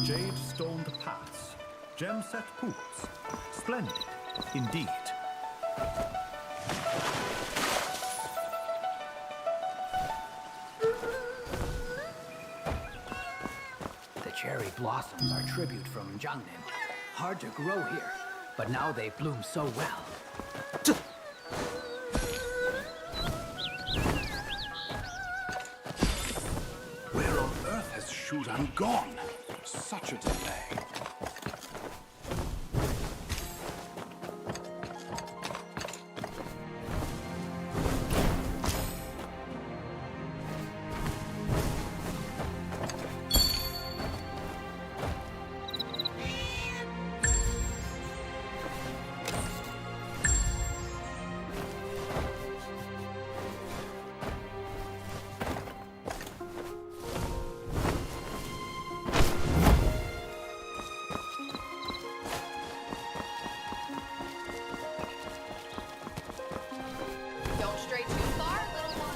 Jade-stoned paths, gem-set pools. Splendid, indeed. The cherry blossoms are tribute from Jiangnan. Hard to grow here, but now they bloom so well. Where on earth has Shudan gone? Such a delay. Don't stray too far, little one.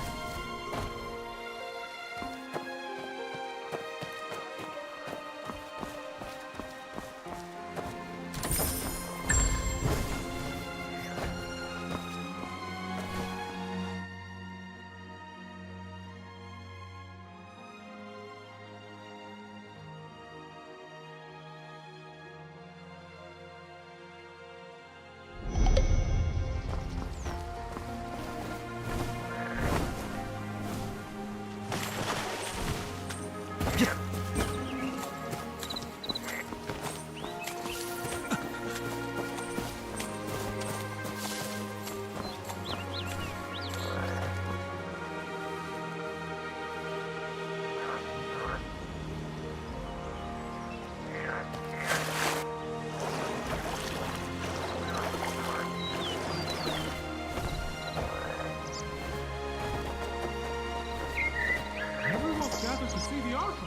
Everyone gathered to see the archive.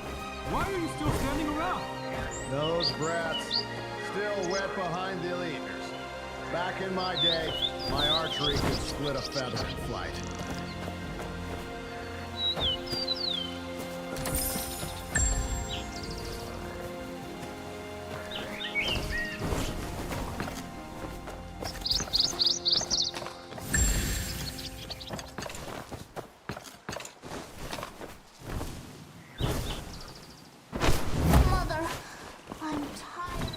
Why are you still standing around? Those brats, still wet behind the leaders. Back in my day, my archery could split a feather in flight. Mother, I'm tired.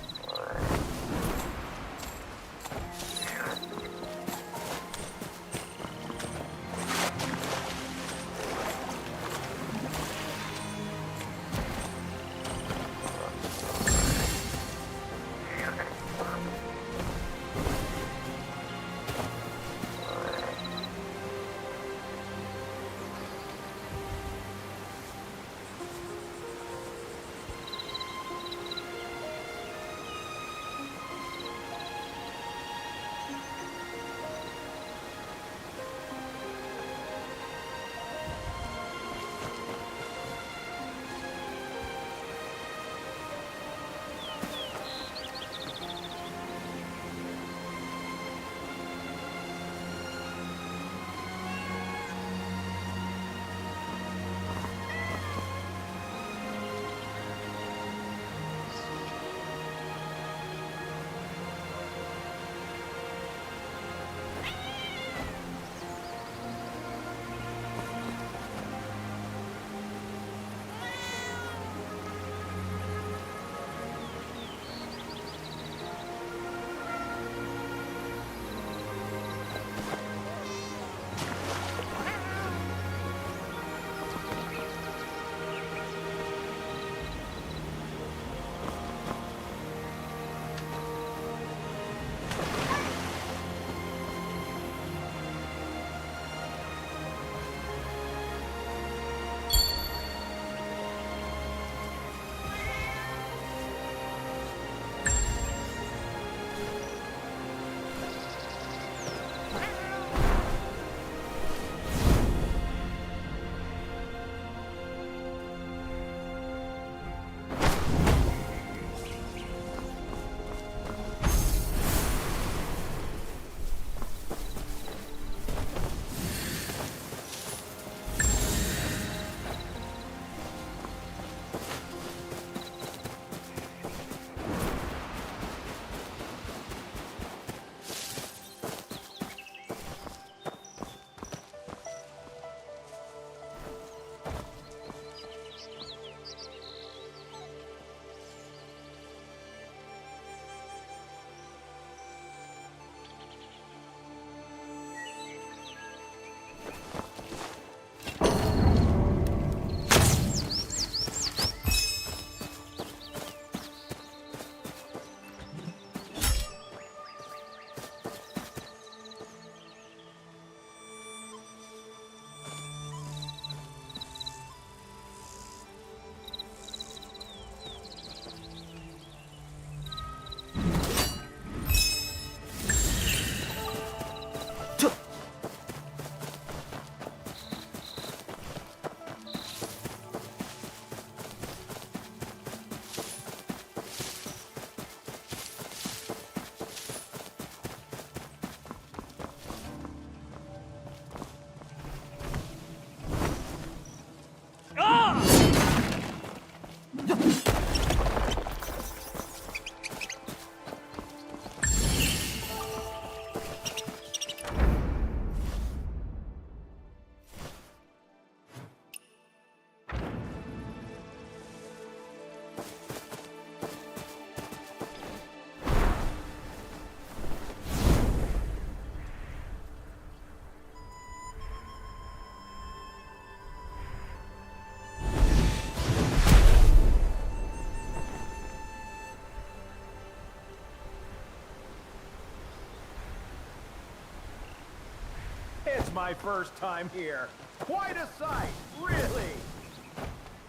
my first time here. Quite a sight, really.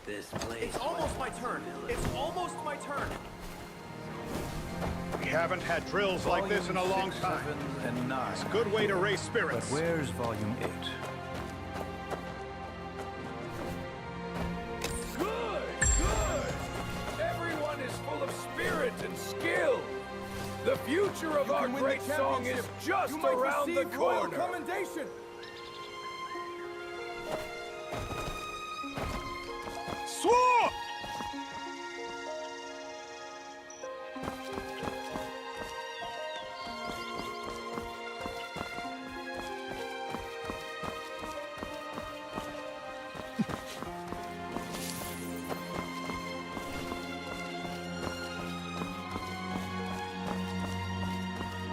This place. It's almost my turn. It's almost my turn. We haven't had drills like this in a long time. 7 and 9. It's a good way to raise But spirits. where's volume 8? Good! Everyone is full of spirit and skill. The future of our great song is just around the corner. Commendation. Sword!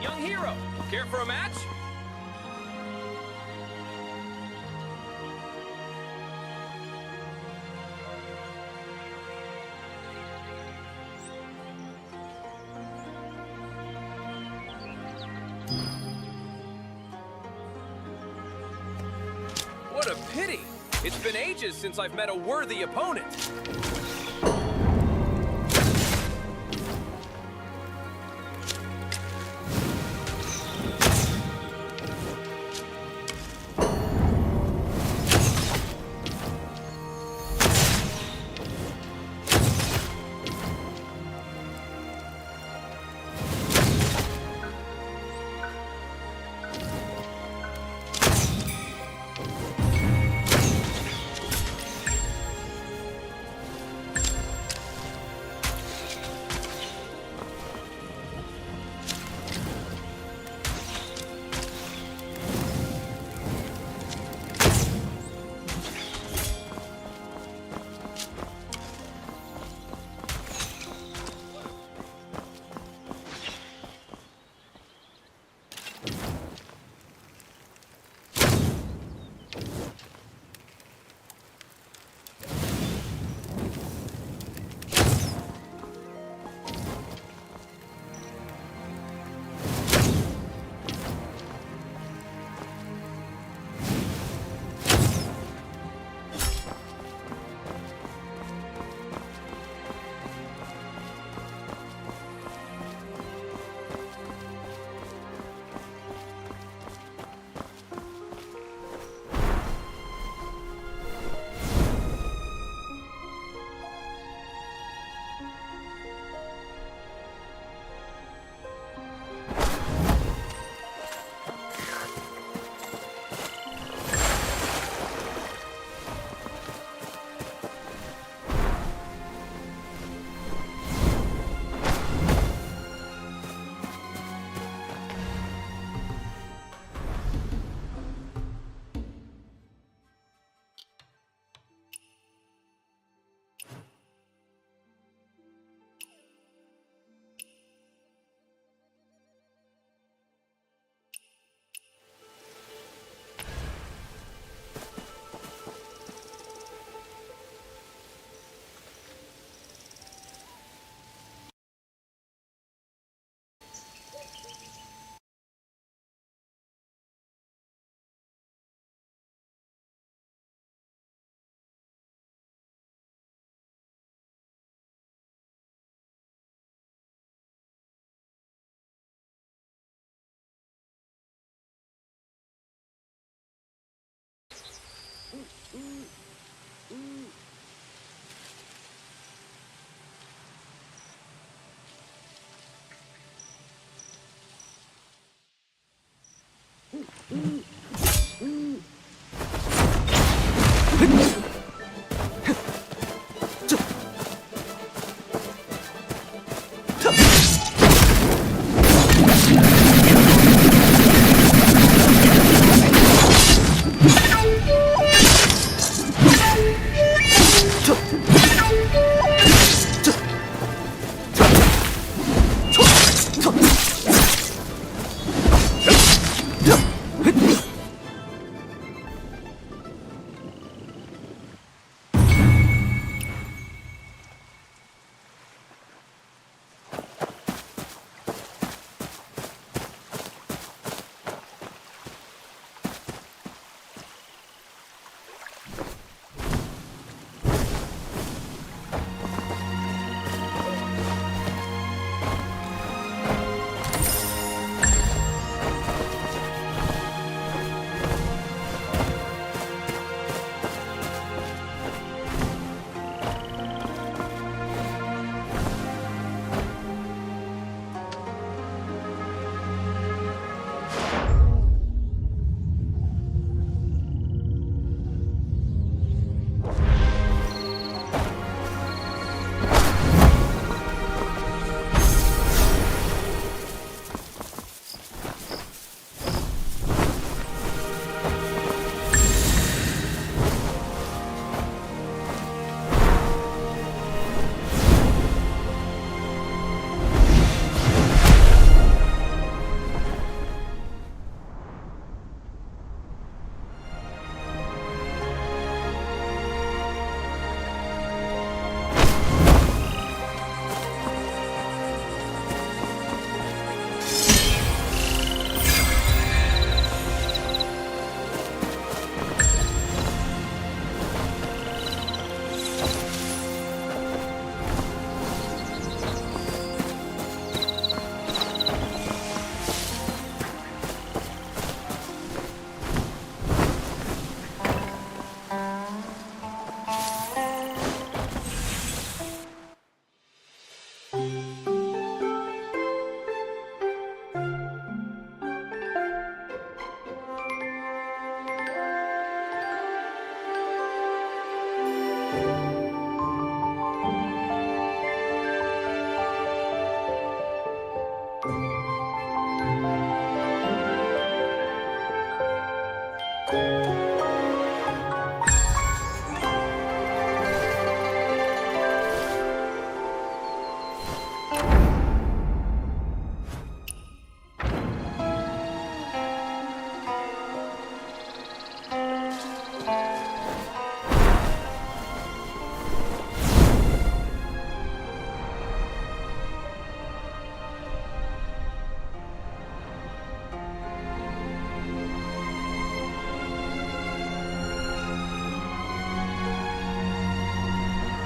Young hero, care for a match? What a pity! It's been ages since I've met a worthy opponent.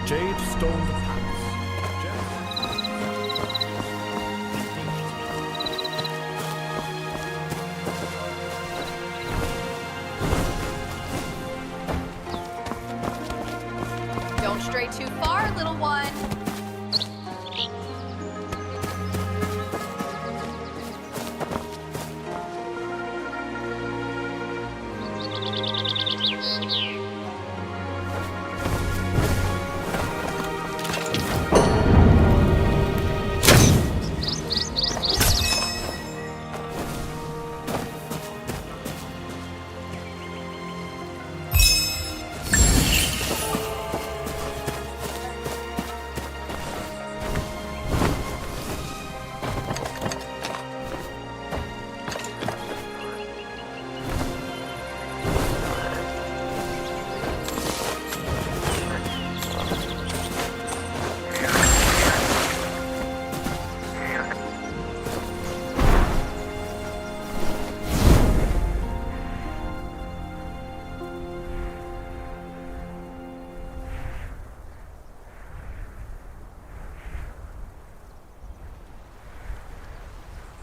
Jade stoned paths. Don't stray too far, little one.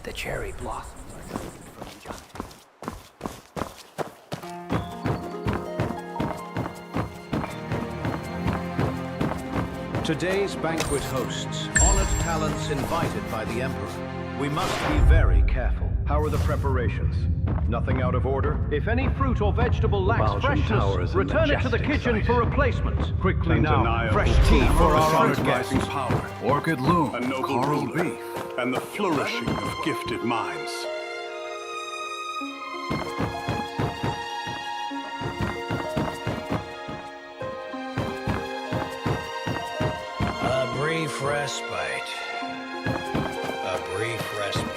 The cherry blossoms are tribute from Jungle. Today's banquet hosts honored talents invited by the Emperor. We must be very careful. How are the preparations? Nothing out of order? If any fruit or vegetable lacks freshness, return it to the kitchen for replacement. Quickly now, fresh tea for our honored guests. Power, Orchid loom, a noble coral ruler, beef. and the flourishing of gifted minds. A brief respite. A brief respite.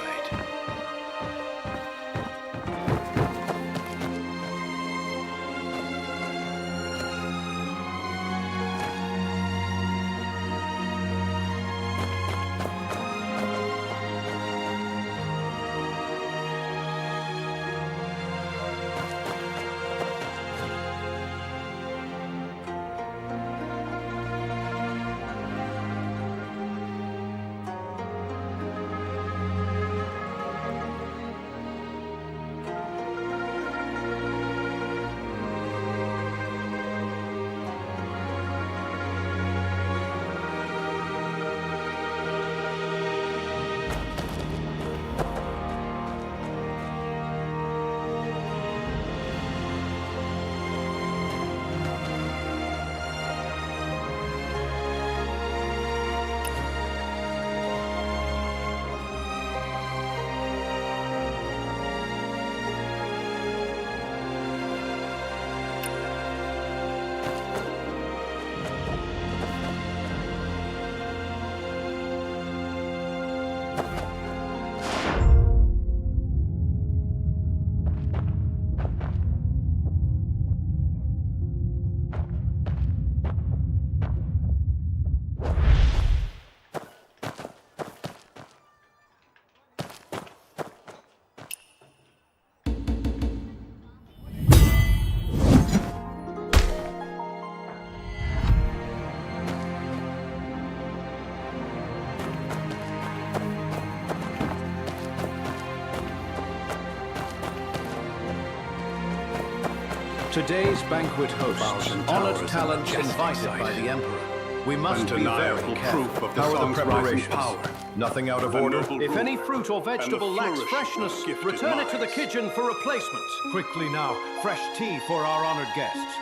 Today's banquet hosts honored talents invited by the Emperor. We must be very Undeniable careful. proof of the How are the song's rising preparations? power. Nothing out of A order? noble If any ruler, fruit or and the vegetable lacks flourishing of freshness, gifted return it to the minds. kitchen for replacement. Quickly now, fresh tea for our honored guests.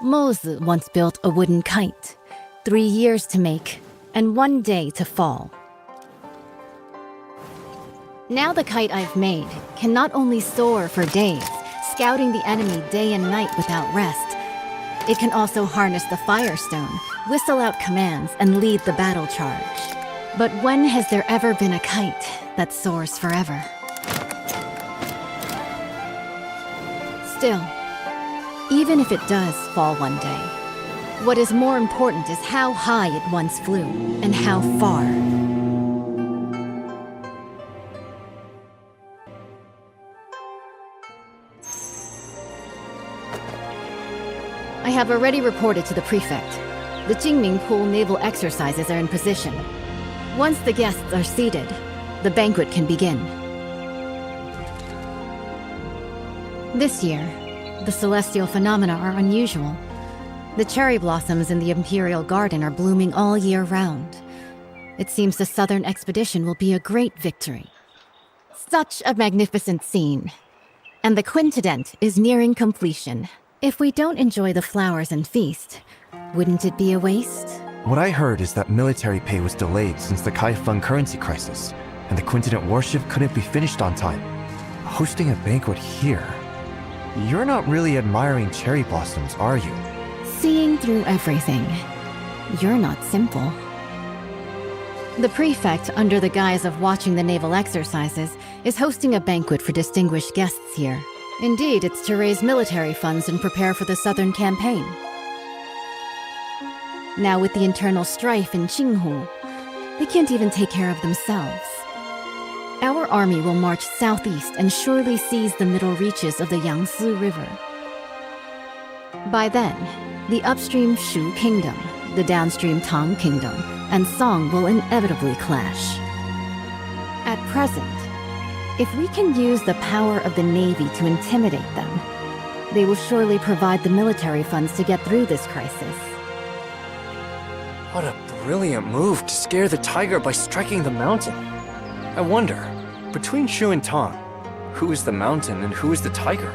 Mozu once built a wooden kite, 3 years to make, and 1 day to fall. Now the kite I've made can not only soar for days, scouting the enemy day and night without rest, it can also harness the Firestone, whistle out commands, and lead the battle charge. But when has there ever been a kite that soars forever? Still, even if it does fall one day, what is more important is how high it once flew and how far. I have already reported to the prefect. The Jingming Pool naval exercises are in position. Once the guests are seated, the banquet can begin. This year, the celestial phenomena are unusual. The cherry blossoms in the Imperial Garden are blooming all year round. It seems the Southern expedition will be a great victory. Such a magnificent scene. And the quintident is nearing completion. If we don't enjoy the flowers and feast, wouldn't it be a waste? What I heard is that military pay was delayed since the Kaifeng currency crisis, and the quintident warship couldn't be finished on time. Hosting a banquet here? You're not really admiring cherry blossoms, are you? Seeing through everything. You're not simple. The prefect, under the guise of watching the naval exercises, is hosting a banquet for distinguished guests here. Indeed, it's to raise military funds and prepare for the southern campaign. Now with the internal strife in Qinghu, they can't even take care of themselves. Our army will march southeast and surely seize the middle reaches of the Yangtze River. By then, the upstream Shu Kingdom, the downstream Tang Kingdom, and Song will inevitably clash. At present, if we can use the power of the Navy to intimidate them, they will surely provide the military funds to get through this crisis. What a brilliant move to scare the tiger by striking the mountain. I wonder, between Shu and Tang, who is the mountain and who is the tiger?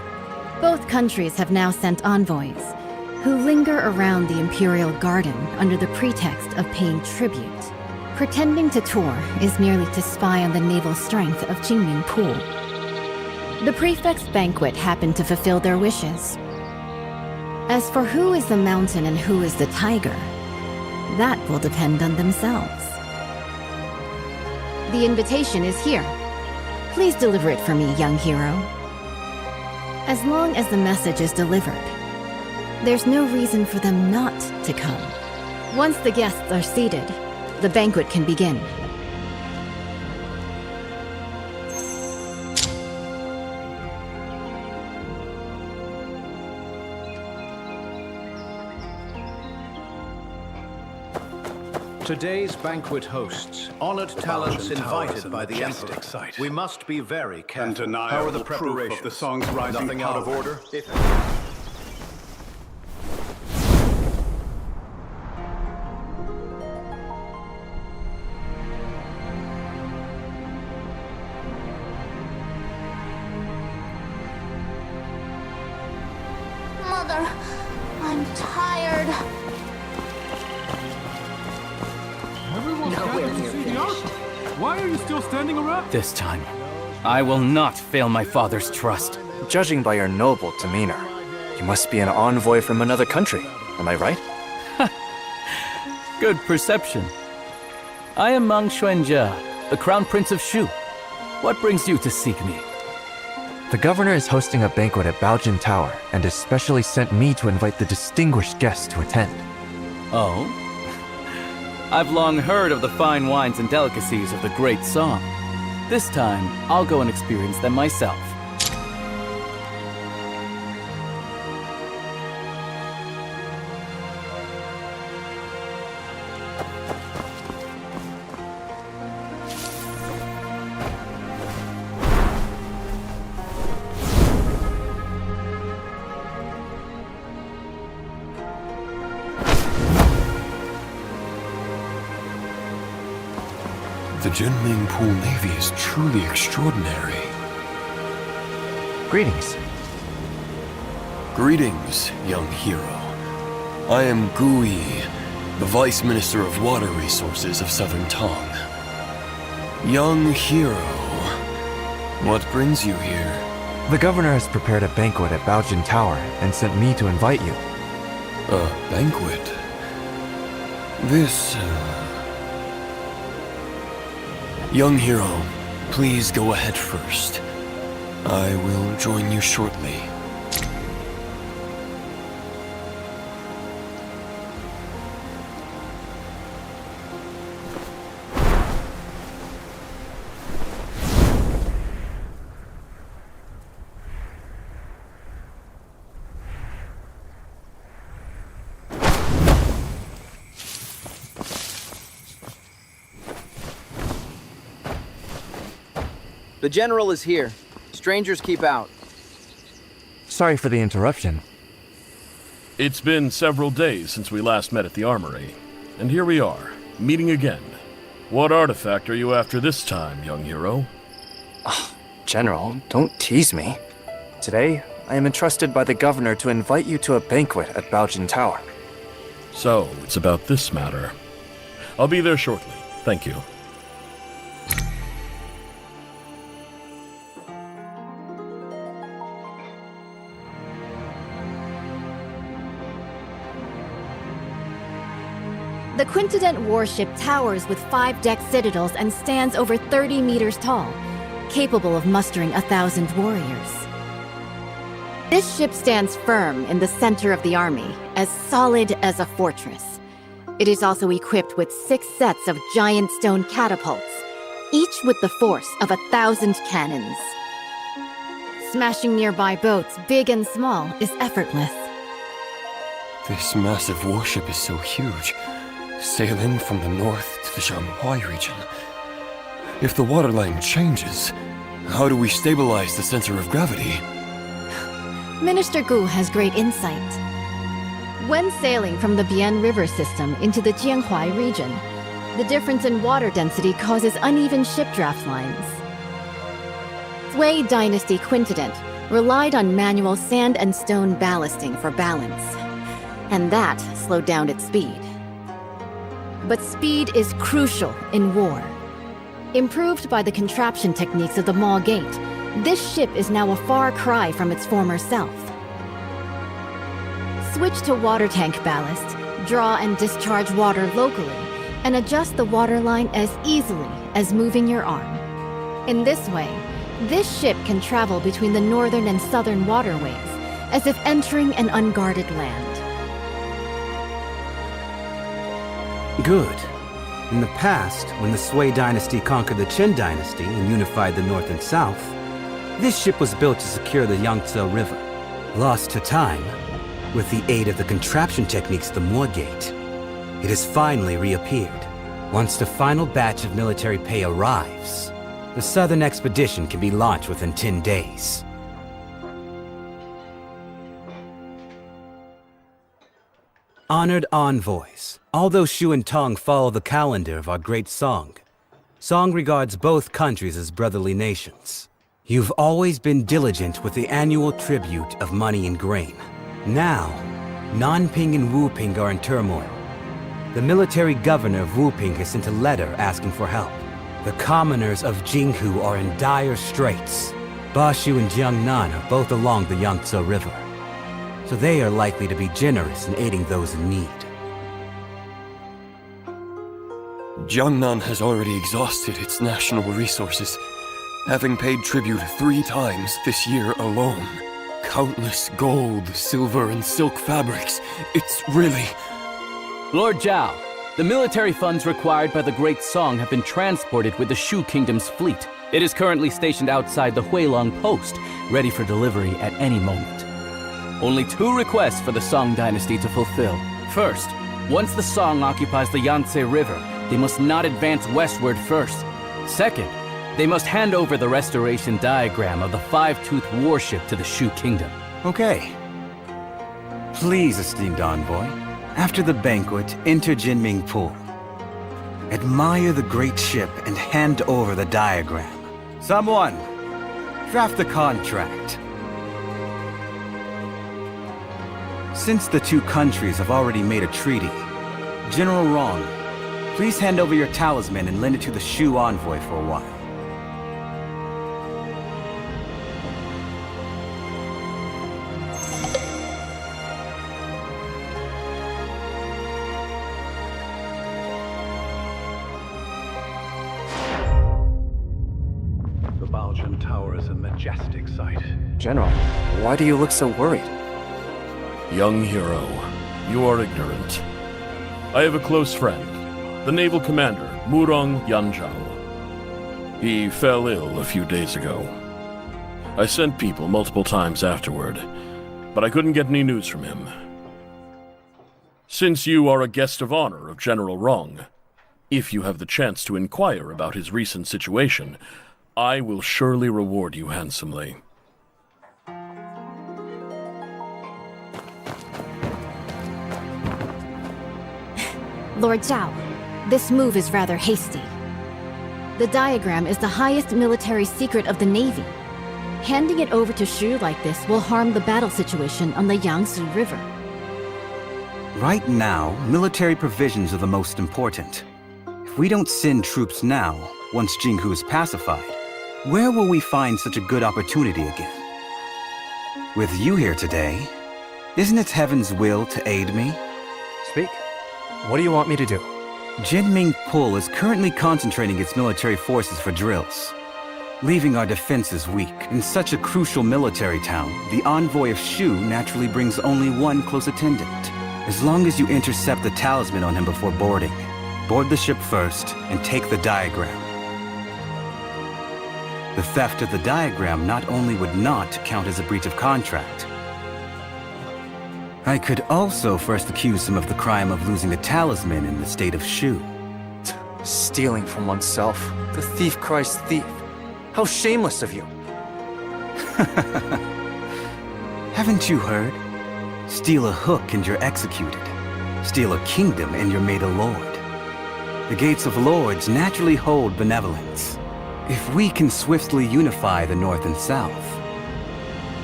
Both countries have now sent envoys, who linger around the Imperial Garden under the pretext of paying tribute. Pretending to tour is merely to spy on the naval strength of Jingming Pool. The prefect's banquet happened to fulfill their wishes. As for who is the mountain and who is the tiger, that will depend on themselves. The invitation is here. Please deliver it for me, young hero. As long as the message is delivered, there's no reason for them not to come. Once the guests are seated, the banquet can begin. Today's banquet hosts, honored talents invited by the Emperor. Site. We must be very careful. Undeniable How are the proof preparations? of the song's rising Nothing out of power. order? Mother, I'm tired. Everyone's gathered to see the archer. Why are you still standing around? This time, I will not fail my father's trust. Judging by your noble demeanor, you must be an envoy from another country, am I right? Good perception. I am Mang Xuanjia, the Crown Prince of Shu. What brings you to seek me? The governor is hosting a banquet at Baojin Tower and especially sent me to invite the distinguished guests to attend. Oh? I've long heard of the fine wines and delicacies of the great song. This time, I'll go and experience them myself. The Jinming Pool Navy is truly extraordinary. Greetings. Greetings, young hero. I am Gui, the Vice Minister of Water Resources of Southern Tong. Young hero, what brings you here? The governor has prepared a banquet at Baojin Tower and sent me to invite you. A banquet? This... Young hero, please go ahead first. I will join you shortly. The general is here. Strangers keep out. Sorry for the interruption. It's been several days since we last met at the armory, and here we are, meeting again. What artifact are you after this time, young hero? General, don't tease me. Today, I am entrusted by the governor to invite you to a banquet at Baojin Tower. So, it's about this matter. I'll be there shortly. Thank you. The Quintident warship towers with 5-deck citadels and stands over 30 meters tall, capable of mustering 1,000 warriors. This ship stands firm in the center of the army, as solid as a fortress. It is also equipped with 6 sets of giant stone catapults, each with the force of 1,000 cannons. Smashing nearby boats, big and small, is effortless. This massive warship is so huge, sailing from the north to the Shanghai region. If the waterline changes, how do we stabilize the center of gravity? Minister Gu has great insight. When sailing from the Bian River system into the Jianghuai region, the difference in water density causes uneven ship draft lines. Sui Dynasty Quintident relied on manual sand and stone ballasting for balance, and that slowed down its speed. But speed is crucial in war. Improved by the contraption techniques of the Maw Gate, this ship is now a far cry from its former self. Switch to water tank ballast, draw and discharge water locally, and adjust the waterline as easily as moving your arm. In this way, this ship can travel between the northern and southern waterways, as if entering an unguarded land. Good. In the past, when the Sui dynasty conquered the Qin dynasty and unified the north and south, this ship was built to secure the Yangtze River. Lost to time, with the aid of the contraption techniques of the Maw Gate, it has finally reappeared. Once the final batch of military pay arrives, the southern expedition can be launched within 10 days. Honored envoys, although Shu and Tong follow the calendar of our great Song, Song regards both countries as brotherly nations. You've always been diligent with the annual tribute of money and grain. Now, Nanping and Wuping are in turmoil. The military governor of Wuping has sent a letter asking for help. The commoners of Jinghu are in dire straits. Bashu and Jiangnan are both along the Yangtze River, so they are likely to be generous in aiding those in need. Jiangnan has already exhausted its national resources, having paid tribute 3 times this year alone. Countless gold, silver, and silk fabrics. It's really... Lord Zhao, the military funds required by the Great Song have been transported with the Shu Kingdom's fleet. It is currently stationed outside the Huilong Post, ready for delivery at any moment. Only 2 requests for the Song dynasty to fulfill. First, once the Song occupies the Yangtze River, they must not advance westward first. Second, they must hand over the restoration diagram of the 5-toothed warship to the Shu Kingdom. Okay. Please, esteemed envoy, after the banquet, enter Jinming Pool. Admire the great ship and hand over the diagram. Someone, draft the contract. Since the two countries have already made a treaty, General Rong, please hand over your talisman and lend it to the Shu envoy for a while. The Baojun Tower is a majestic sight. General, why do you look so worried? Young hero, you are ignorant. I have a close friend, the naval commander, Murong Yanzhao. He fell ill a few days ago. I sent people multiple times afterward, but I couldn't get any news from him. Since you are a guest of honor of General Rong, if you have the chance to inquire about his recent situation, I will surely reward you handsomely. Lord Zhao, this move is rather hasty. The diagram is the highest military secret of the Navy. Handing it over to Shu like this will harm the battle situation on the Yangtze River. Right now, military provisions are the most important. If we don't send troops now, once Jinghu is pacified, where will we find such a good opportunity again? With you here today, isn't it heaven's will to aid me? Speak. What do you want me to do? Jinming Pul is currently concentrating its military forces for drills. Leaving our defenses weak, in such a crucial military town, the envoy of Shu naturally brings only one close attendant. As long as you intercept the talisman on him before boarding, board the ship first and take the diagram. The theft of the diagram not only would not count as a breach of contract, I could also first accuse him of the crime of losing a talisman in the state of Shu. Stealing from oneself. The thief cries thief. How shameless of you. Haven't you heard? Steal a hook and you're executed. Steal a kingdom and you're made a lord. The gates of lords naturally hold benevolence. If we can swiftly unify the North and South,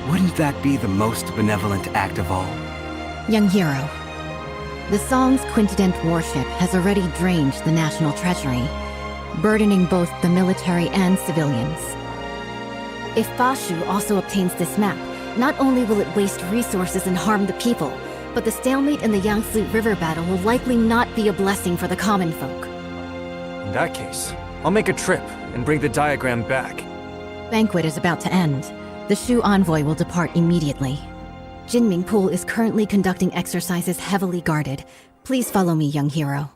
wouldn't that be the most benevolent act of all? Young hero, the Song's Quintident warship has already drained the national treasury, burdening both the military and civilians. If Bashu also obtains this map, not only will it waste resources and harm the people, but the stalemate in the Yangtze River battle will likely not be a blessing for the common folk. In that case, I'll make a trip and bring the diagram back. Banquet is about to end. The Shu envoy will depart immediately. Jinming Pul is currently conducting exercises heavily guarded. Please follow me, young hero.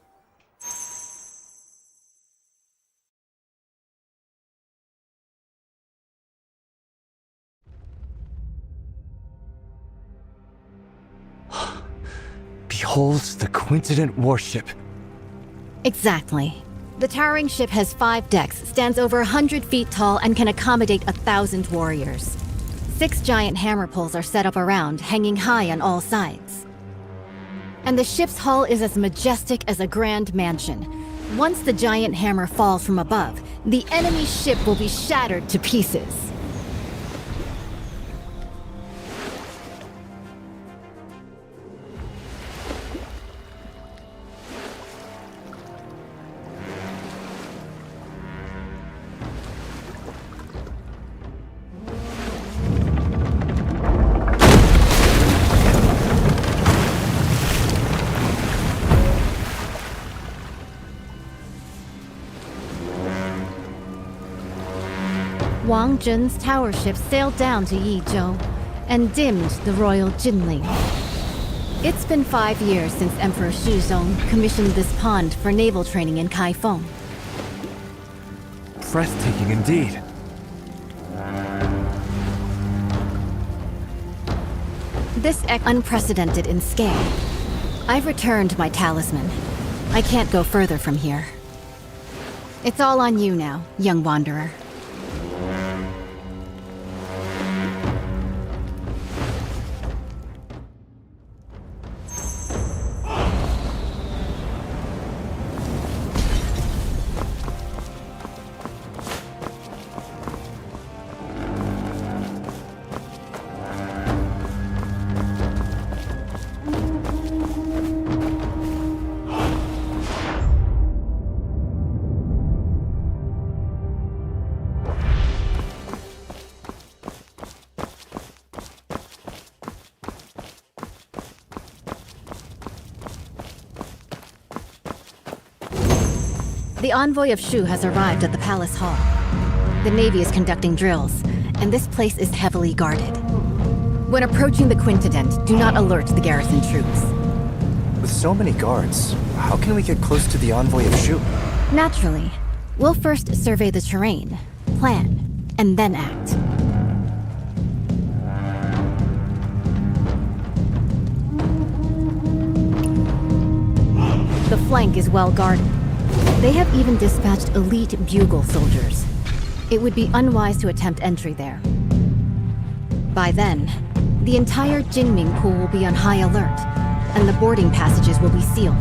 Behold the Quintident warship. Exactly. The towering ship has 5 decks, stands over 100 feet tall, and can accommodate 1,000 warriors. 6 giant hammer poles are set up around, hanging high on all sides. And the ship's hull is as majestic as a grand mansion. Once the giant hammer falls from above, the enemy ship will be shattered to pieces. Wang Zhen's tower ship sailed down to Yizhou and dimmed the royal Jinling. It's been 5 years since Emperor Shuzong commissioned this pond for naval training in Kaifeng. Breathtaking indeed. This unprecedented in scale. I've returned my talisman. I can't go further from here. It's all on you now, young wanderer. The envoy of Shu has arrived at the palace hall. The Navy is conducting drills, and this place is heavily guarded. When approaching the Quintident, do not alert the garrison troops. With so many guards, how can we get close to the envoy of Shu? Naturally. We'll first survey the terrain, plan, and then act. The flank is well guarded. They have even dispatched elite bugle soldiers. It would be unwise to attempt entry there. By then, the entire Jinming pool will be on high alert, and the boarding passages will be sealed.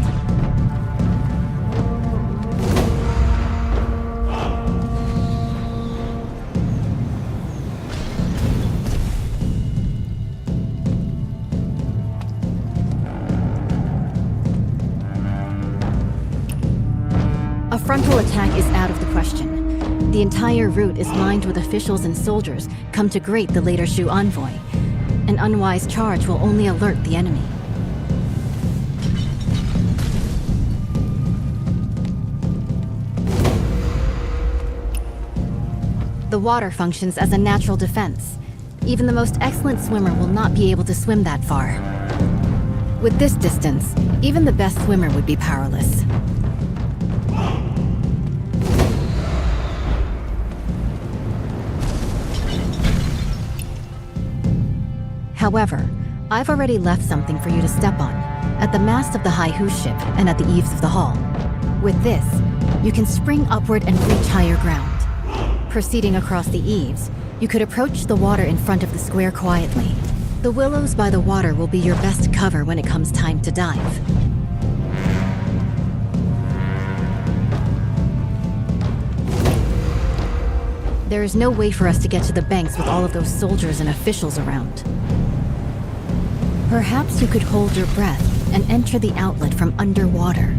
A frontal attack is out of the question. The entire route is lined with officials and soldiers come to greet the later Shu envoy. An unwise charge will only alert the enemy. The water functions as a natural defense. Even the most excellent swimmer will not be able to swim that far. With this distance, even the best swimmer would be powerless. However, I've already left something for you to step on, at the mast of the Haihu ship and at the eaves of the hall. With this, you can spring upward and reach higher ground. Proceeding across the eaves, you could approach the water in front of the square quietly. The willows by the water will be your best cover when it comes time to dive. There is no way for us to get to the banks with all of those soldiers and officials around. Perhaps you could hold your breath and enter the outlet from underwater.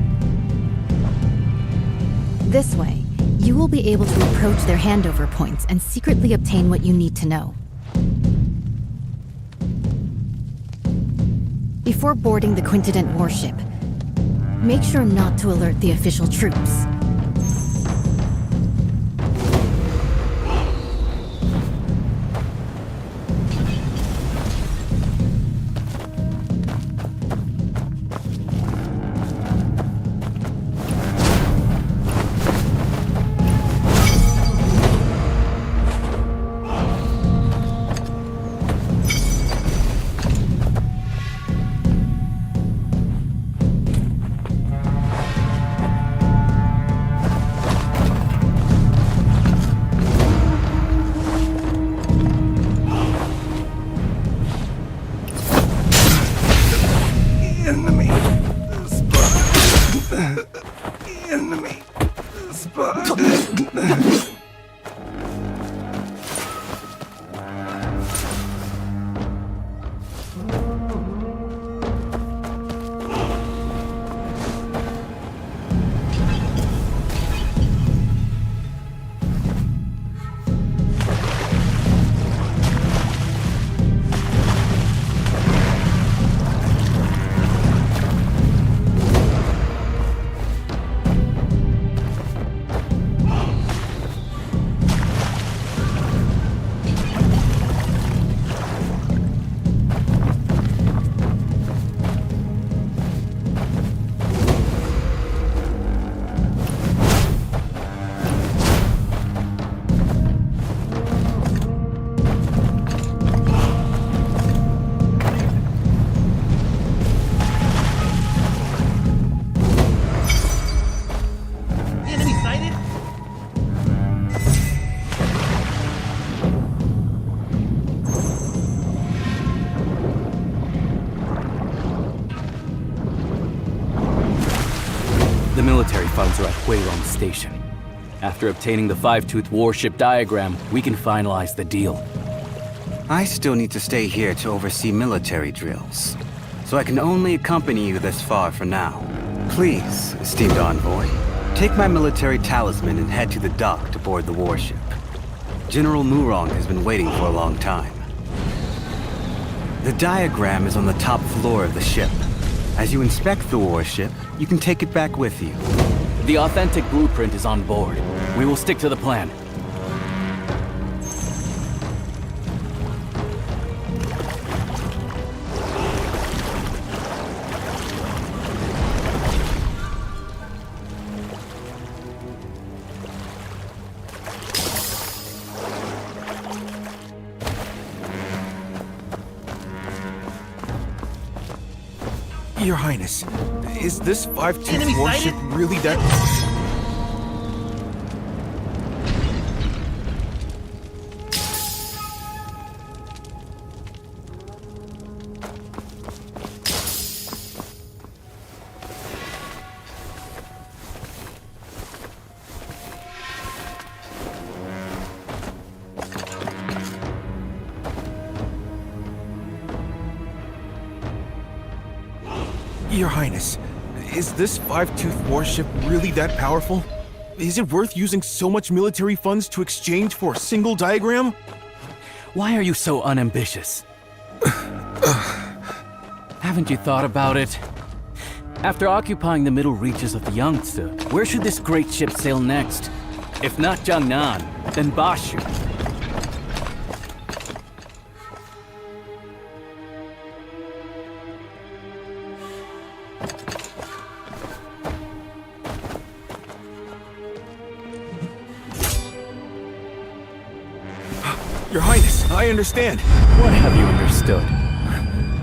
This way, you will be able to approach their handover points and secretly obtain what you need to know. Before boarding the Quintident warship, make sure not to alert the official troops. The military funds are at Huilong Station. After obtaining the five-tooth warship diagram, we can finalize the deal. I still need to stay here to oversee military drills, so I can only accompany you this far for now. Please, esteemed envoy, take my military talisman and head to the dock to board the warship. General Murong has been waiting for a long time. The diagram is on the top floor of the ship. As you inspect the warship, you can take it back with you. The authentic blueprint is on board. We will stick to the plan. Your Highness, is this five-tooth warship really that... Your Highness, is this five-tooth warship really that powerful? Is it worth using so much military funds to exchange for a single diagram? Why are you so unambitious? Haven't you thought about it? After occupying the middle reaches of the Yangtze, where should this great ship sail next? If not Jiangnan, then Bashu. Your Highness, I understand. What have you understood?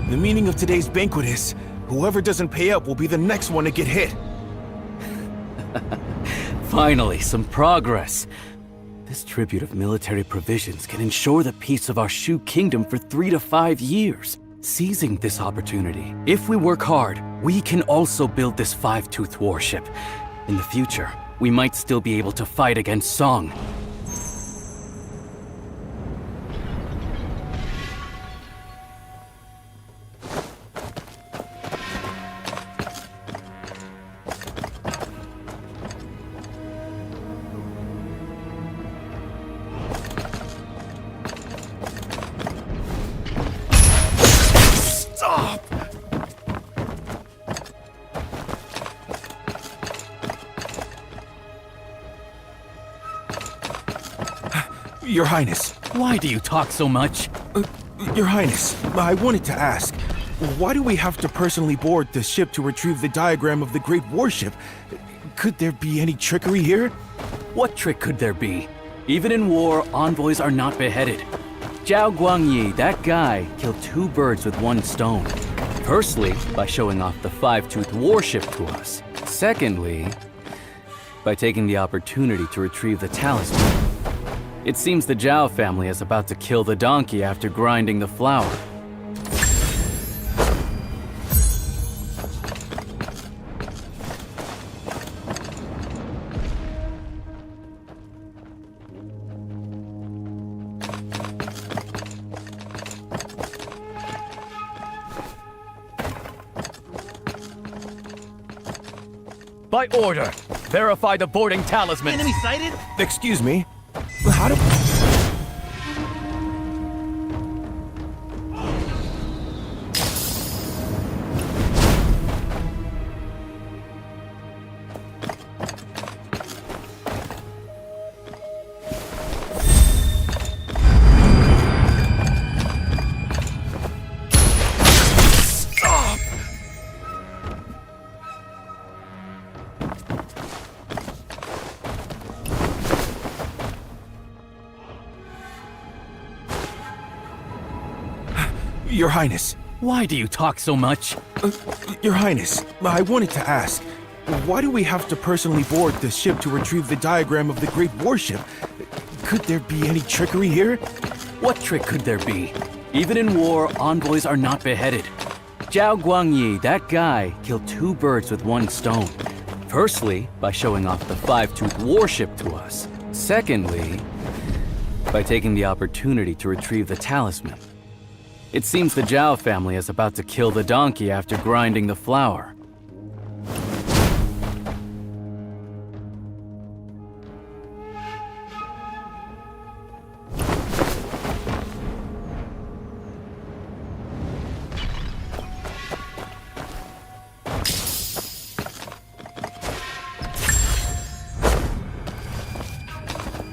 The meaning of today's banquet is, whoever doesn't pay up will be the next one to get hit. Finally, some progress. This tribute of military provisions can ensure the peace of our Shu kingdom for 3 to 5 years. Seizing this opportunity, if we work hard, we can also build this five-tooth warship. In the future, we might still be able to fight against Song. Your Highness. Why do you talk so much? Your Highness, I wanted to ask, why do we have to personally board the ship to retrieve the diagram of the great warship? Could there be any trickery here? What trick could there be? Even in war, envoys are not beheaded. Zhao Guangyi, that guy, killed 2 birds with 1 stone. Firstly, by showing off the five-tooth warship to us. Secondly, by taking the opportunity to retrieve the talisman. It seems the Zhao family is about to kill the donkey after grinding the flour. By order, verify the boarding talisman. Enemy sighted? Excuse me? How do... Your Highness. Why do you talk so much? Your Highness, I wanted to ask, why do we have to personally board the ship to retrieve the diagram of the great warship? Could there be any trickery here? What trick could there be? Even in war, envoys are not beheaded. Zhao Guangyi, that guy, killed 2 birds with 1 stone. Firstly, by showing off the five-tooth warship to us. Secondly, by taking the opportunity to retrieve the talisman. It seems the Zhao family is about to kill the donkey after grinding the flour.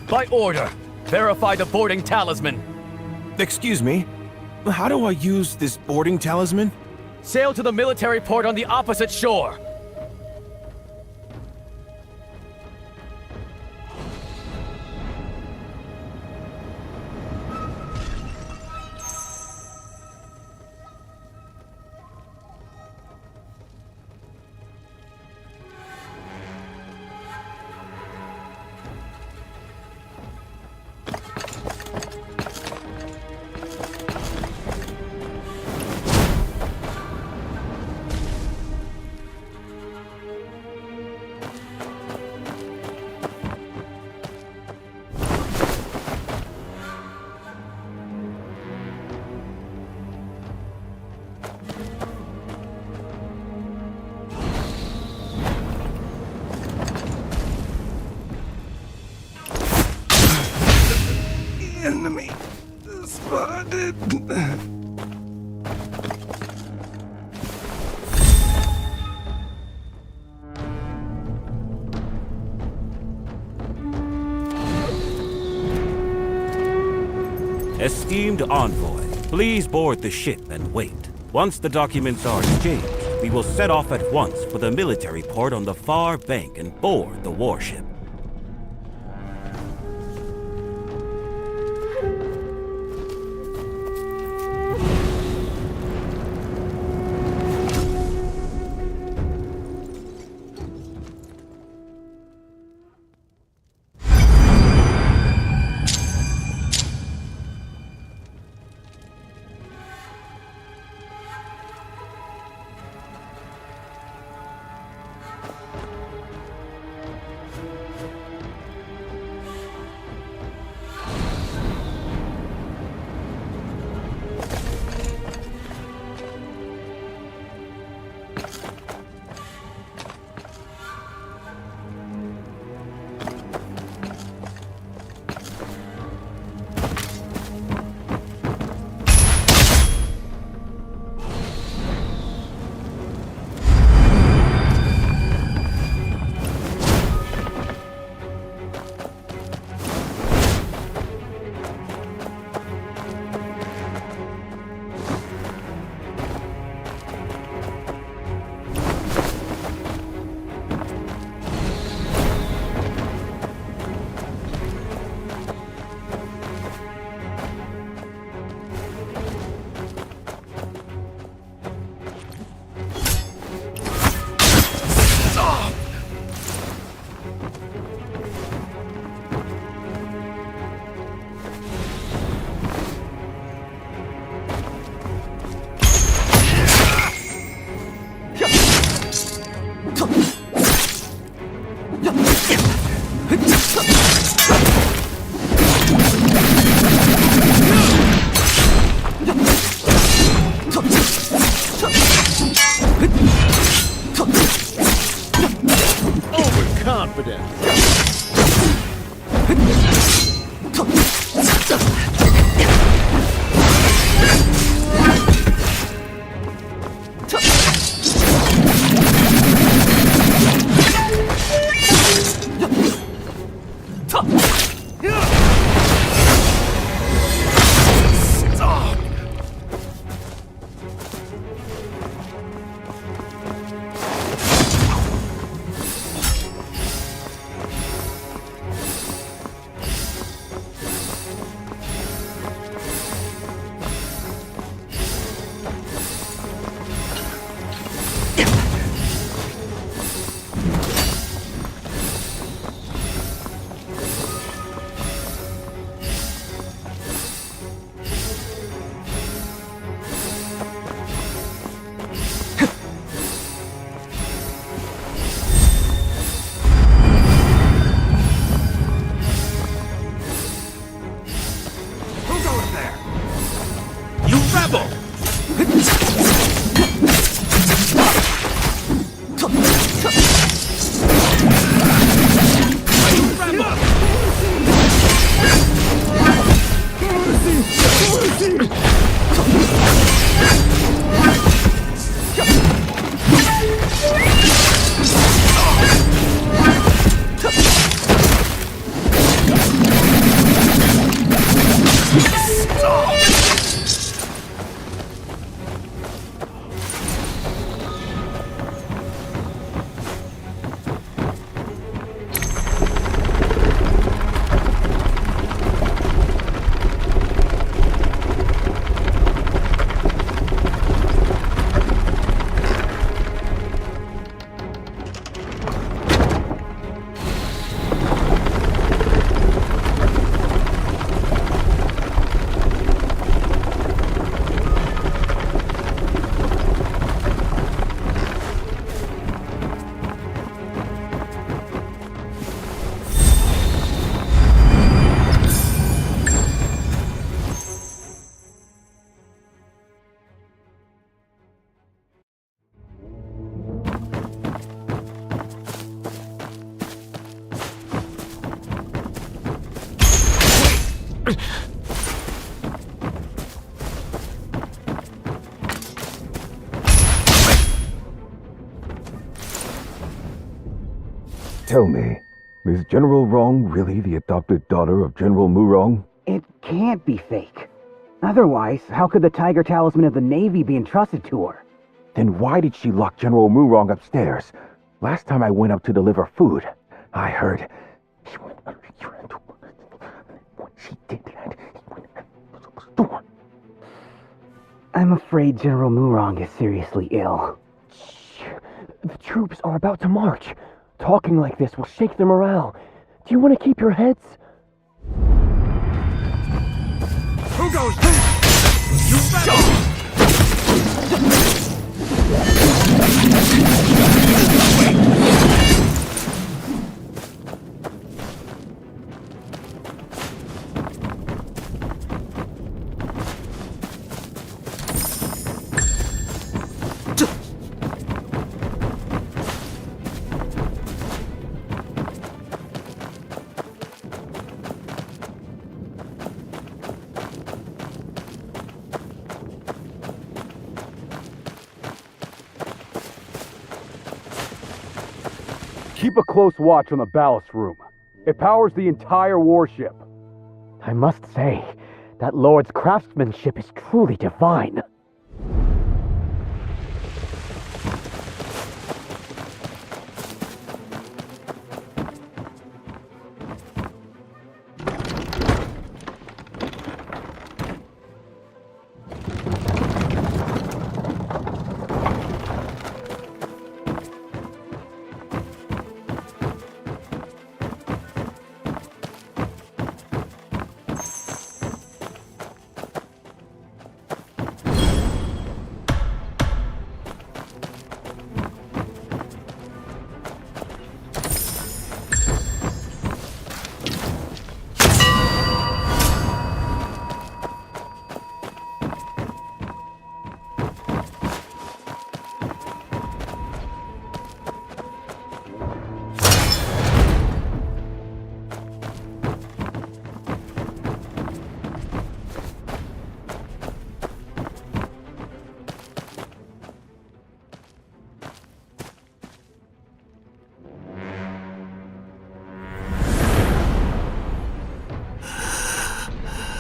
By order, verify the boarding talisman. Excuse me? How do I use this boarding talisman? Sail to the military port on the opposite shore. Enemy spotted. Esteemed envoy, please board the ship and wait. Once the documents are exchanged, we will set off at once for the military port on the far bank and board the warship. Tell me, is General Rong really the adopted daughter of General Murong? It can't be fake. Otherwise, how could the Tiger Talisman of the Navy be entrusted to her? Then why did she lock General Murong upstairs? Last time I went up to deliver food, I heard she went when she did that, he went out the door. I'm afraid General Murong is seriously ill. The troops are about to march. Talking like this will shake their morale. Do you want to keep your heads? Who goes who? You better! Keep a close watch on the ballast room. It powers the entire warship. I must say, that Lord's craftsmanship is truly divine.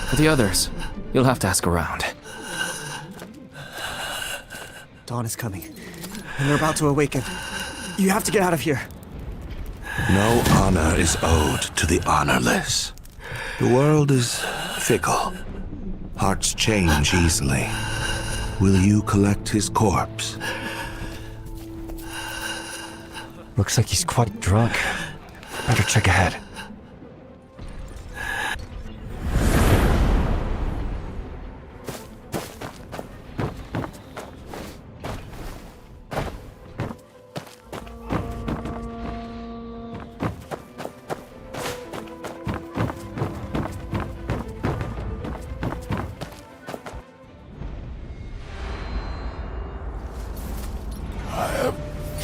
For the others, you'll have to ask around. Dawn is coming, and they're about to awaken. You have to get out of here. No honor is owed to the honorless. The world is fickle. Hearts change easily. Will you collect his corpse? Looks like he's quite drunk. Better check ahead.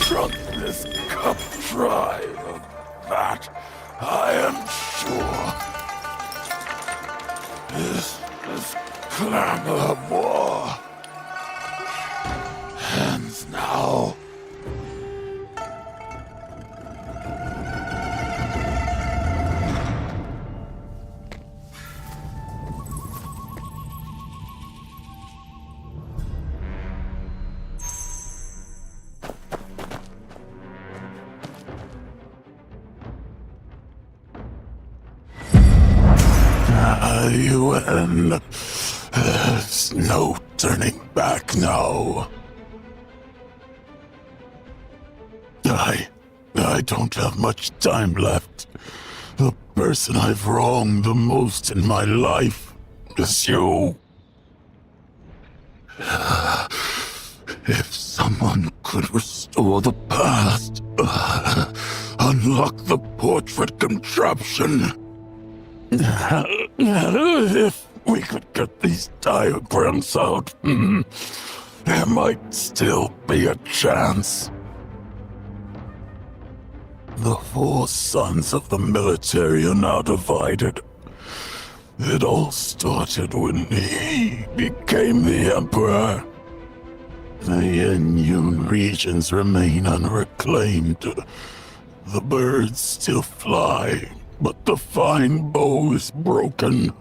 Drunk this cup dry of that, I am sure. This clamor of war ends now. UN. There's no turning back now. I don't have much time left. The person I've wronged the most in my life is you. If someone could restore the past, unlock the portrait contraption. If we could get these diagrams out, there might still be a chance. The 4 sons of the military are now divided. It all started when he became the Emperor. The Yenyun regions remain unreclaimed. The birds still fly, but the fine bow is broken.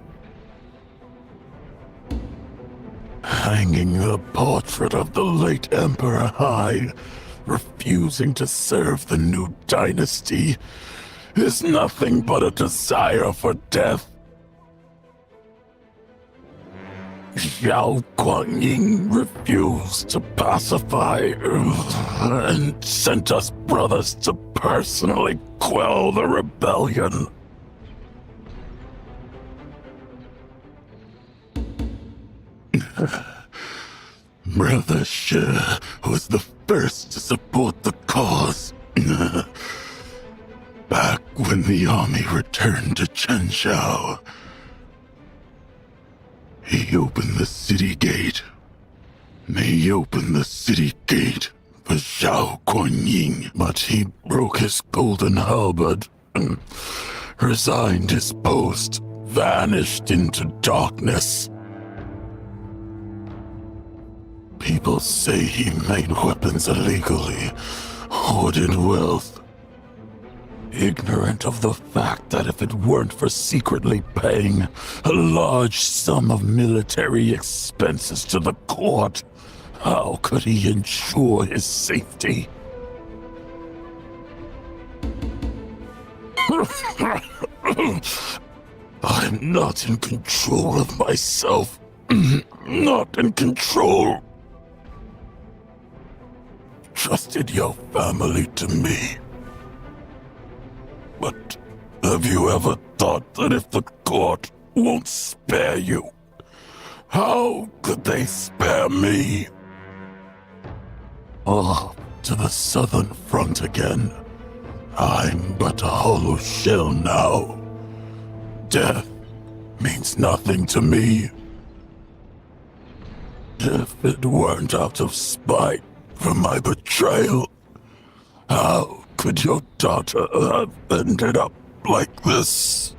Hanging the portrait of the late Emperor high, refusing to serve the new dynasty, is nothing but a desire for death. Xiao Guangying refused to pacify and sent us brothers to personally quell the rebellion. Brother Shi was the first to support the cause. Back when the army returned to Chenzhou, he opened the city gate. He opened the city gate for Xiao Guanyin, but he broke his golden halberd and resigned his post, vanished into darkness. People say he made weapons illegally, hoarded wealth, ignorant of the fact that if it weren't for secretly paying a large sum of military expenses to the court, how could he ensure his safety? I'm not in control of myself. Not in control. Trusted your family to me. But have you ever thought that if the court won't spare you, how could they spare me? Off to the southern front again. I'm but a hollow shell now. Death means nothing to me. If it weren't out of spite for my betrayal, how could your daughter have ended up like this?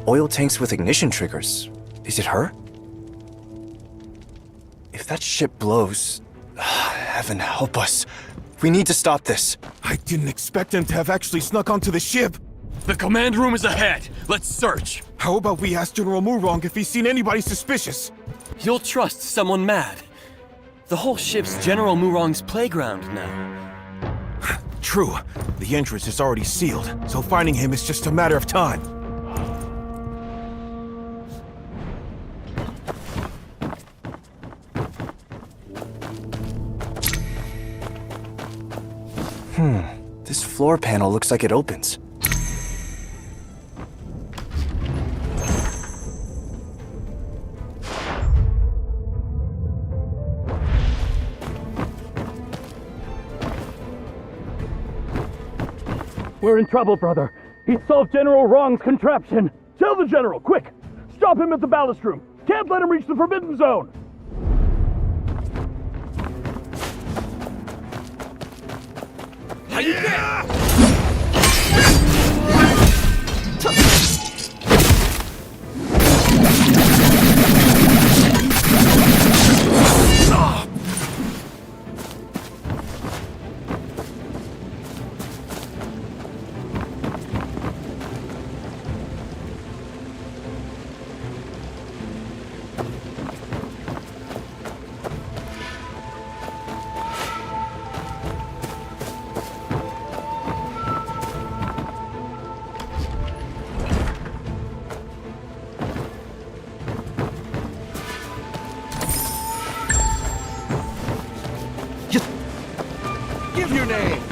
Oil tanks with ignition triggers. Is it her? If that ship blows, heaven help us. We need to stop this. I didn't expect him to have actually snuck onto the ship. The command room is ahead. Let's search. How about we ask General Murong if he's seen anybody suspicious? You'll trust someone mad. The whole ship's General Murong's playground now. True. The entrance is already sealed, so finding him is just a matter of time. This floor panel looks like it opens. We're in trouble, brother. He solved General Wrong's contraption. Tell the General, quick! Stop him at the ballast room. Can't let him reach the Forbidden Zone. How you been? Give your name!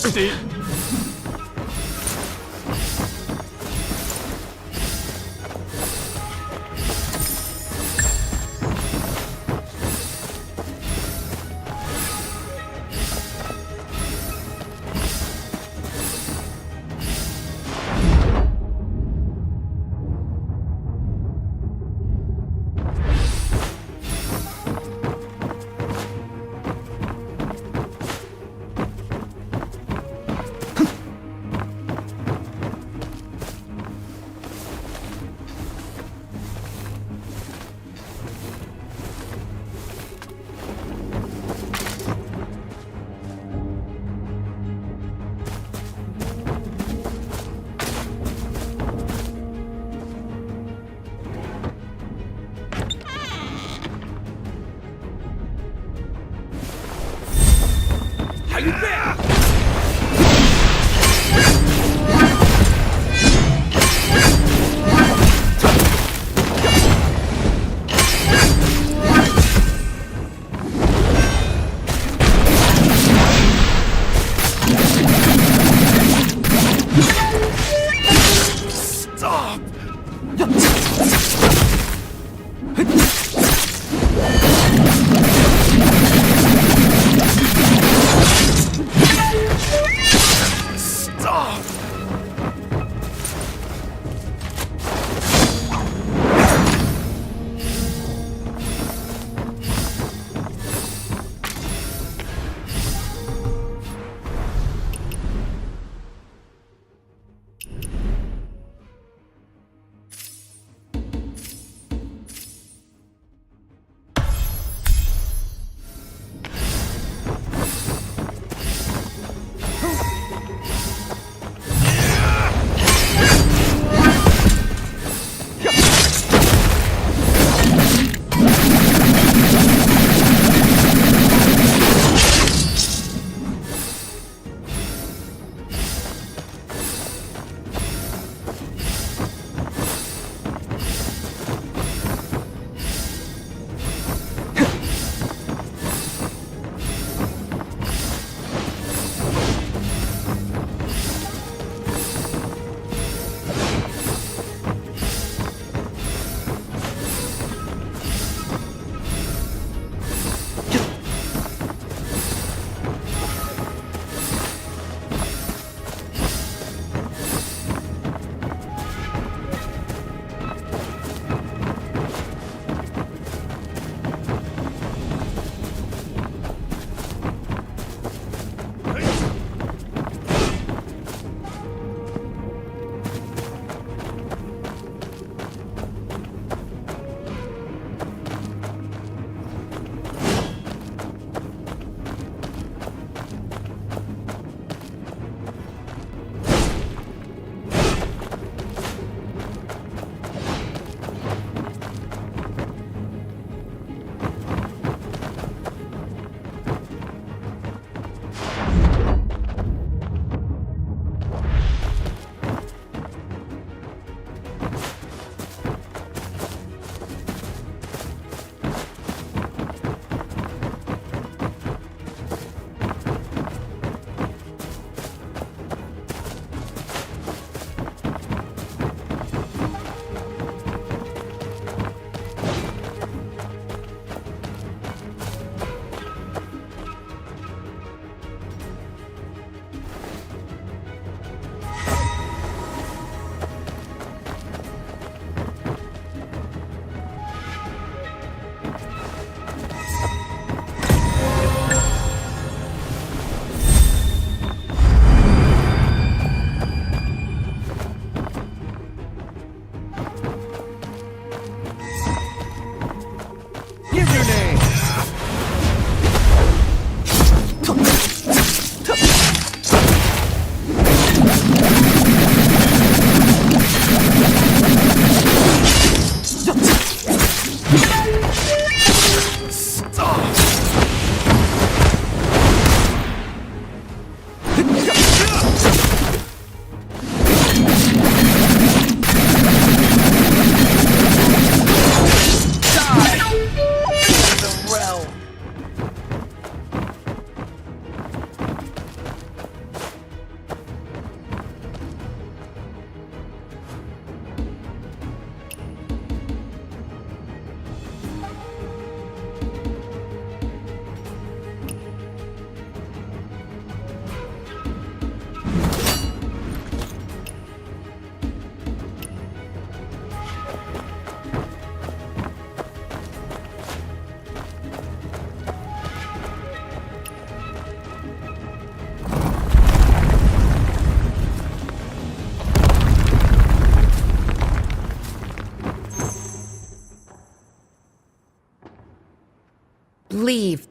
Majesty!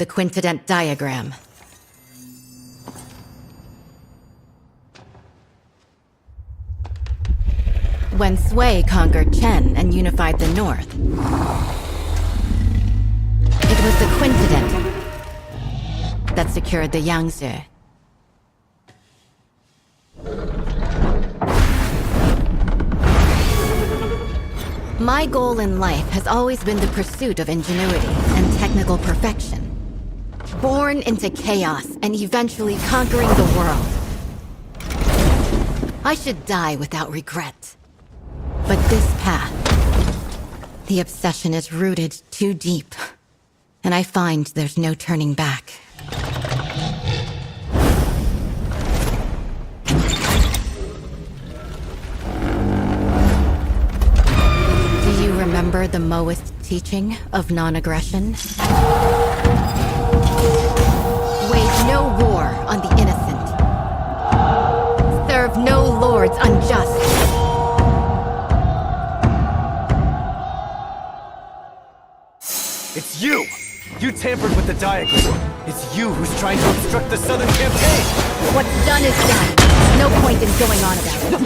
the quintident diagram. When Sui conquered Chen and unified the north, it was the quintident that secured the Yangtze. My goal in life has always been the pursuit of ingenuity and technical perfection. Born into chaos and eventually conquering the world. I should die without regret. But this path, the obsession is rooted too deep, and I find there's no turning back. Do you remember the Maoist teaching of non-aggression? Wage no war on the innocent. Serve no lords unjust. It's you! You tampered with the diagram. It's you who's trying to obstruct the Southern campaign! What's done is done. No point in going on about it.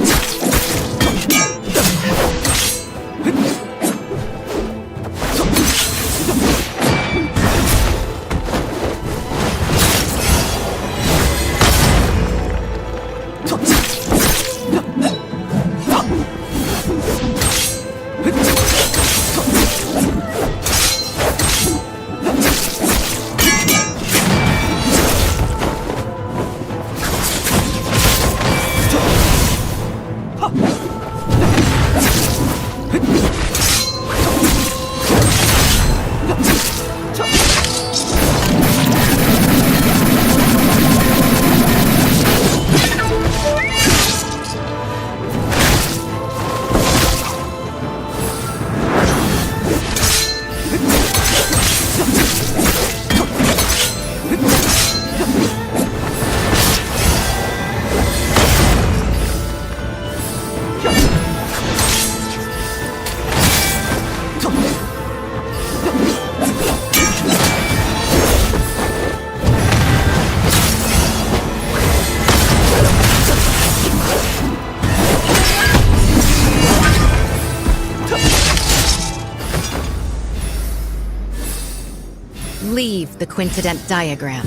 Leave the quintident diagram.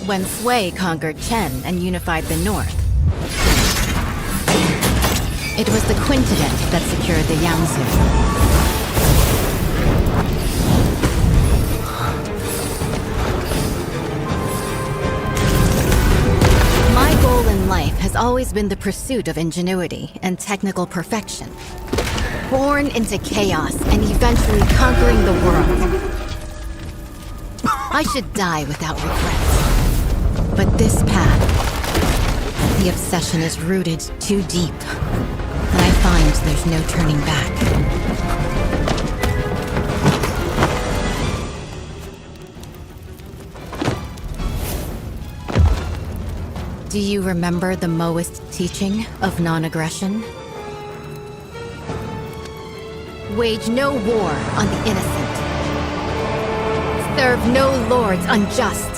When Sui conquered Chen and unified the north, it was the quintident that secured the Yangtze. My goal in life has always been the pursuit of ingenuity and technical perfection. Born into chaos and eventually conquering the world. I should die without regret. But this path, the obsession is rooted too deep, and I find there's no turning back. Do you remember the Maoist teaching of non-aggression? Wage no war on the innocent. Serve no lords unjust.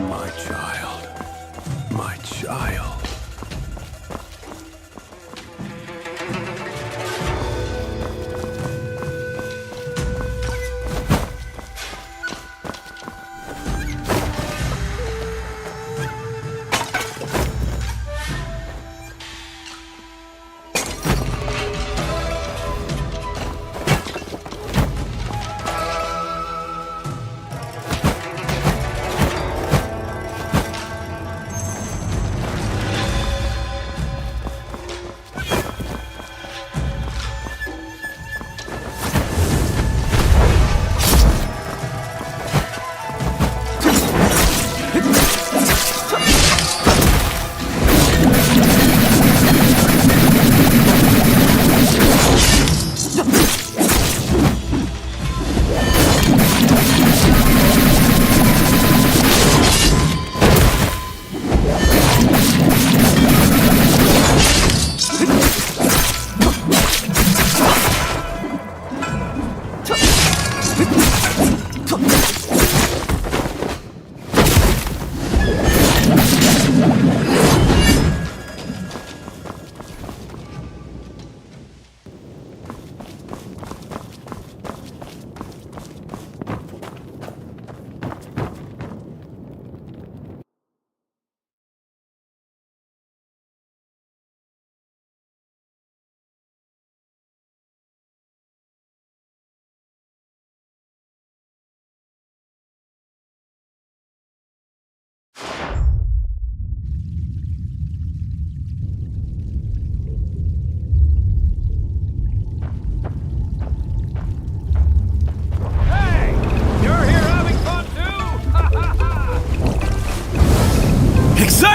My child. My child.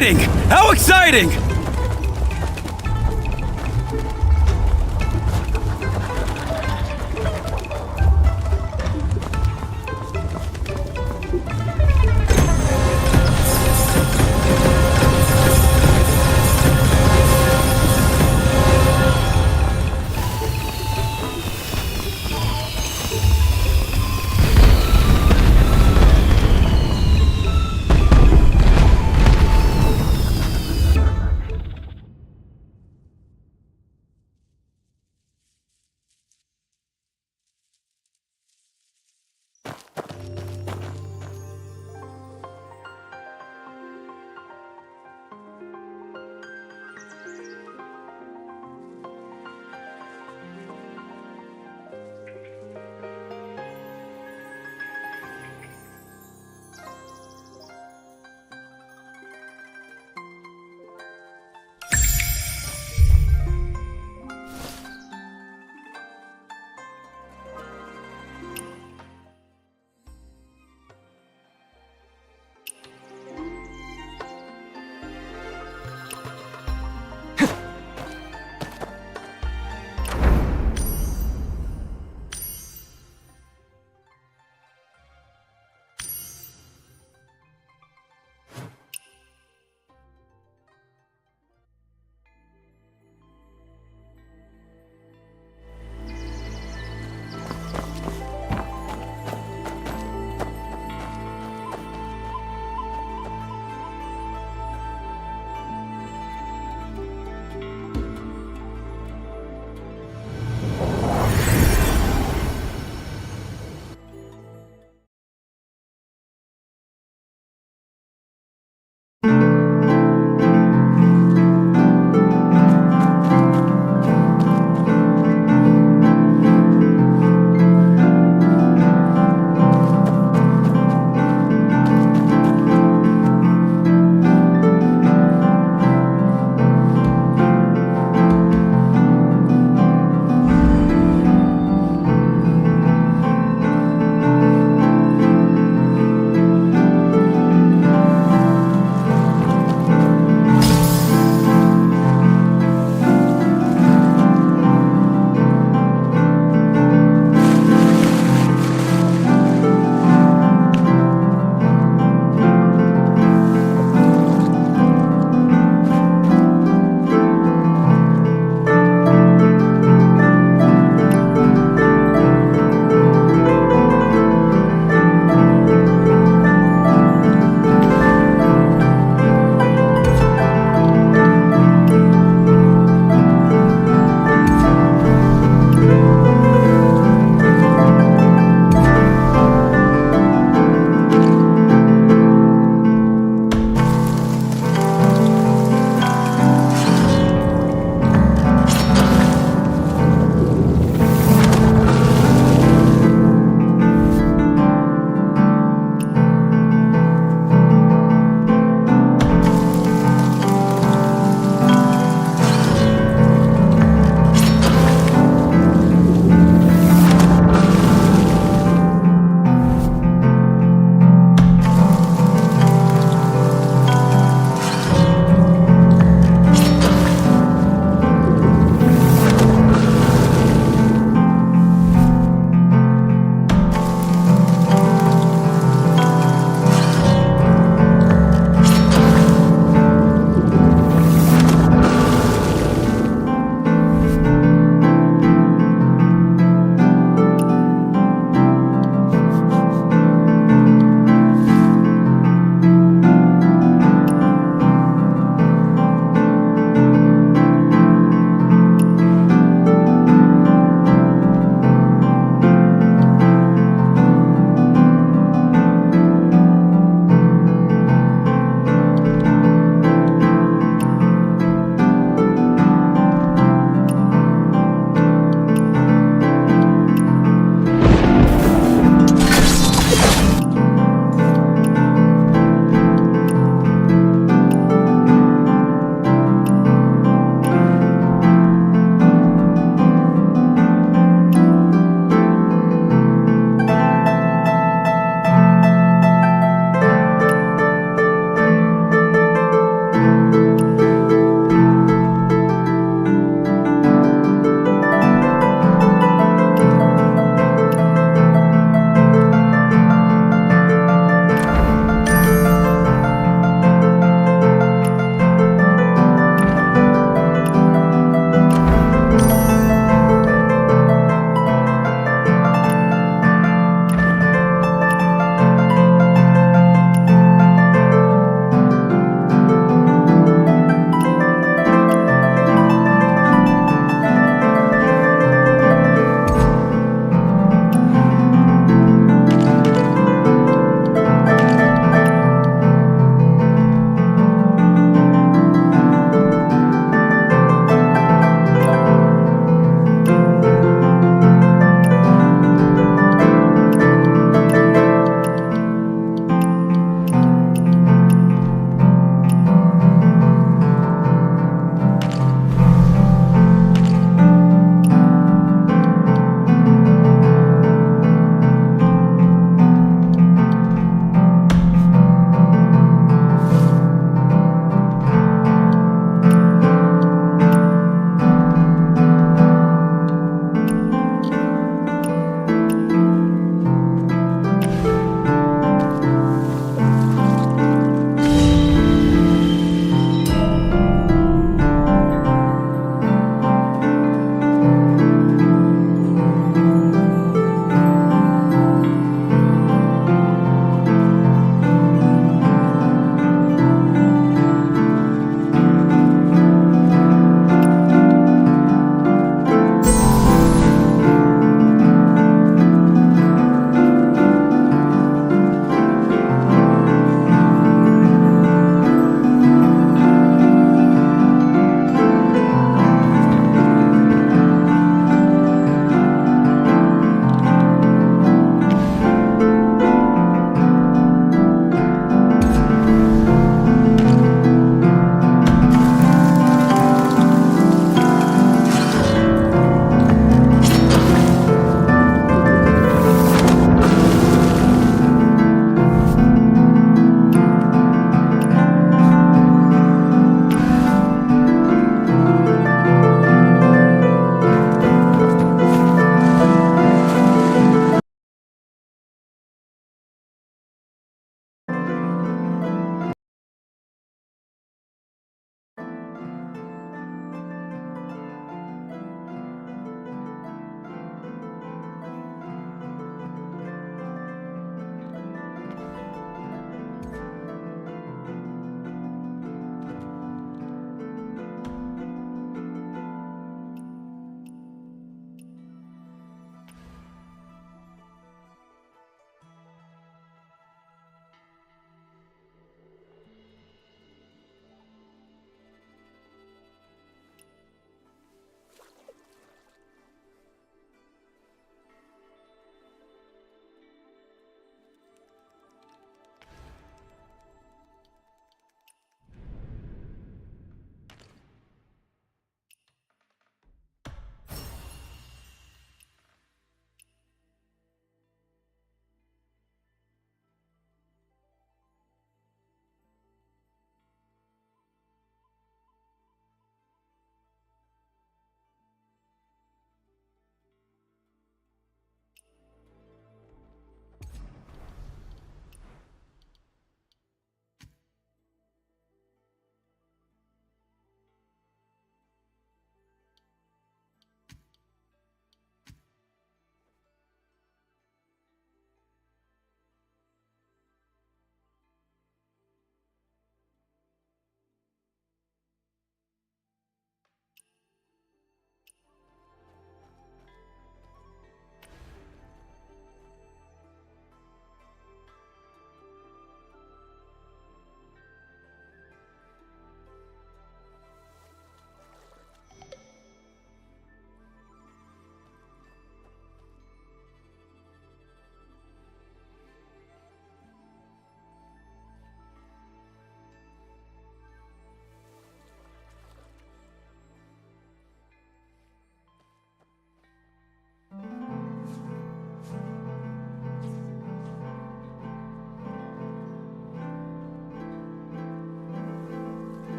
Exciting! How exciting!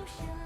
Thank you.